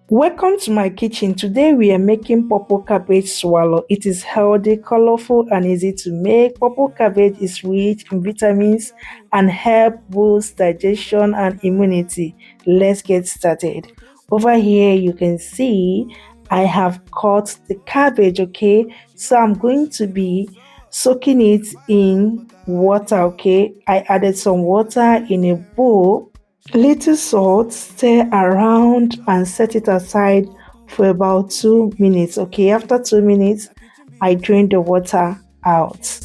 Welcome to my kitchen. Today we are making purple cabbage swallow. It is healthy, colorful, and easy to make. Purple cabbage is rich in vitamins and help boost digestion and immunity. Let's get started. Over here you can see I have cut the cabbage, okay? So I'm going to be soaking it in water, okay? I added some water in a bowl. Little salt, stir around and set it aside for about 2 minutes. Okay, after 2 minutes, I drain the water out.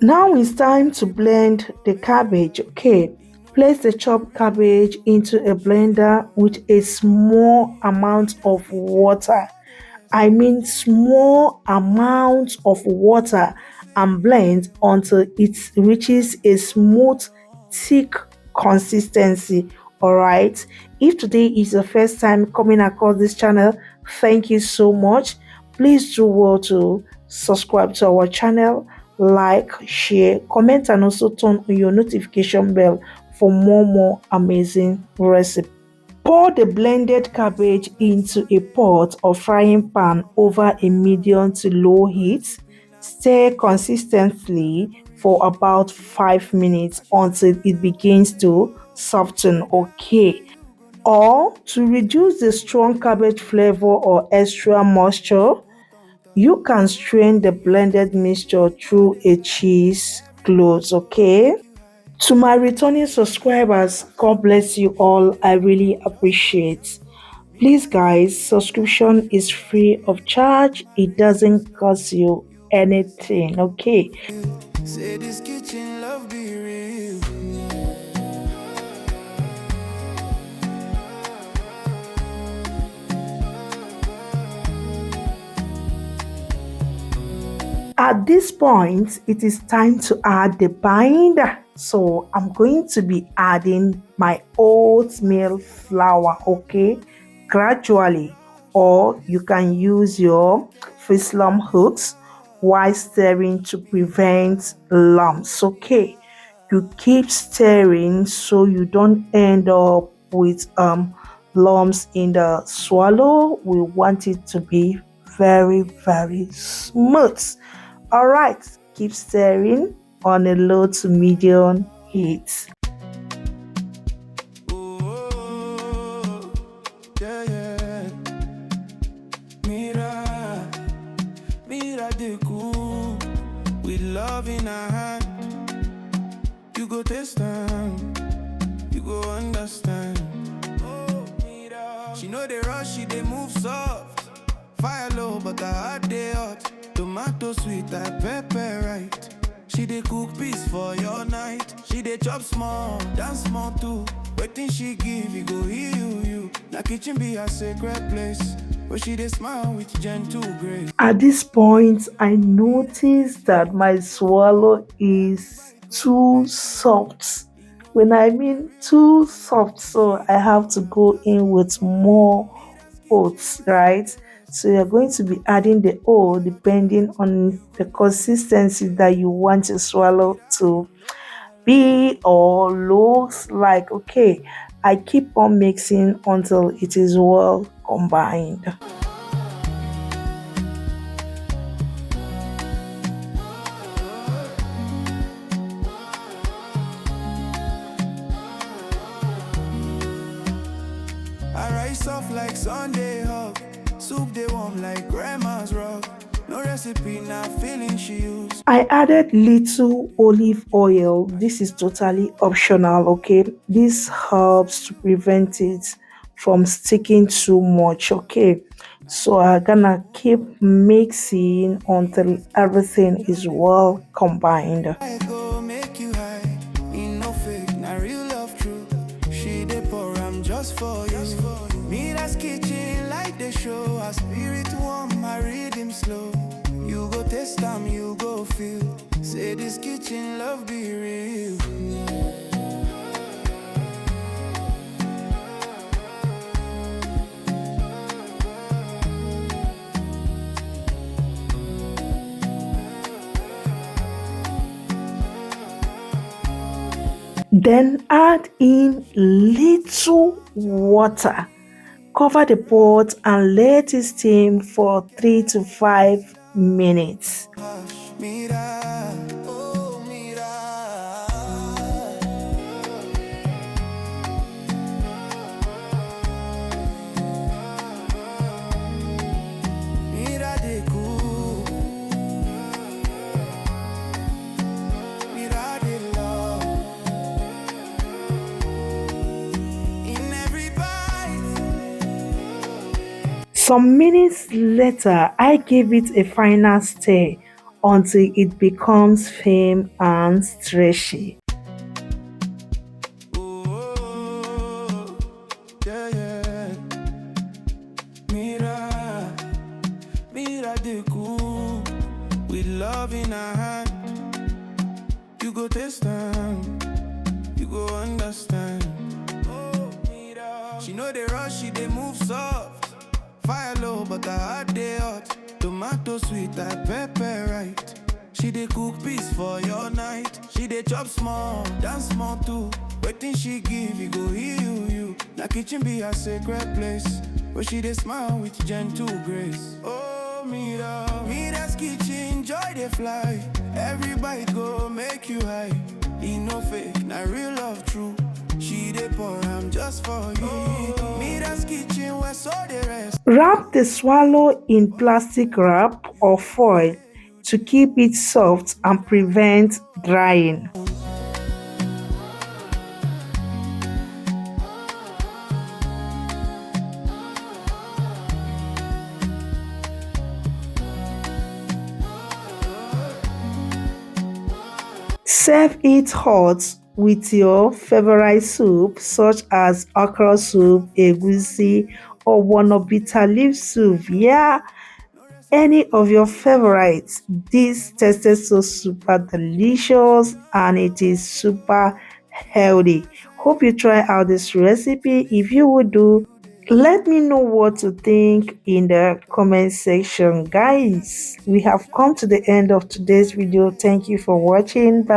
Now it's time to blend the cabbage. Okay, place the chopped cabbage into a blender with a small amount of water. I mean small amount of water, and blend until it reaches a smooth, thick consistency. Alright, if today is your first time coming across this channel, thank you so much. Please do well to subscribe to our channel, like, share, comment, and also turn on your notification bell for more amazing recipes. Pour the blended cabbage into a pot or frying pan over a medium to low heat. Stir consistently for about 5 minutes until it begins to soften, okay? Or to reduce the strong cabbage flavor or extra moisture, you can strain the blended mixture through a cheese cloth, okay? To my returning subscribers, God bless you all. I really appreciate. Please, guys, subscription is free of charge. It doesn't cost you anything. Okay. Say this kitchen love be real. At this point, it is time to add the binder. So I'm going to be adding my oatmeal flour, okay, gradually, or you can use your Frislum hooks while stirring to prevent lumps, okay. You keep stirring so you don't end up with lumps in the swallow. We want it to be very smooth. All right, keep stirring on a low to medium heat. Oh, yeah, yeah. Mira de cool, with love in our hand. You go taste them, you go understand. Oh, mira. She know they rush, she they move soft. Fire low, but the heart they hot. Tomato sweet like pepper right. She dey cook peace for your night. She dey chop small, dance small too. Waiting she give, you go heal you. Na kitchen be a sacred place where she dey smile with gentle grace. At this point, I noticed that my swallow is too soft. When I mean too soft, so I have to go in with more oats, right? So you're going to be adding the oat depending on the consistency that you want your swallow to be or looks like. Okay, I keep on mixing until it is well combined. I rise off like Sunday hug. Soup they warm like grandma's rock. No recipe, not feeling she used. I added little olive oil. This is totally optional, okay? This helps to prevent it from sticking too much, okay? So I'm gonna keep mixing until everything is well combined. I go make you high. In no fake, not real love true. She dey pour, I'm just for you. MIRA'S kitchen like the show. Our spirit warm, my rhythm slow. You go taste them, you go feel. Say this kitchen love be real. Then add in little water. Cover the pot and let it steam for 3 to 5 minutes. Mira, oh mira, mira de cool, mira de love. In every bite. Some minutes later, I gave it a final stir until it becomes firm and stretchy. Oh, yeah, yeah. Mira, mira de cool. With love in our hand, you go taste them, you go understand. Oh, mira. She know they rush, she they move soft. Fire low, but her heart they hot. Tomato sweet, like pepper right. She dey cook peace for your night. She dey chop small, dance small too. Waiting she give, you go heal you. Na kitchen be a sacred place where she dey smile with gentle grace. Oh, Mira's kitchen, joy they fly. Every bite go make you high. E no fake, na real love true. She dey pour, I'm just for you. Mira's kitchen, where so they rest. Wrap the swallow in plastic wrap or foil to keep it soft and prevent drying. Serve it hot with your favorite soup such as okra soup, egusi, or one of bitter leaf soup. Yeah, any of your favorites. This tasted so super delicious and it is super healthy. Hope you try out this recipe. If you would do, let me know what to think in the comment section. Guys, we have come to the end of today's video. Thank you for watching. Bye.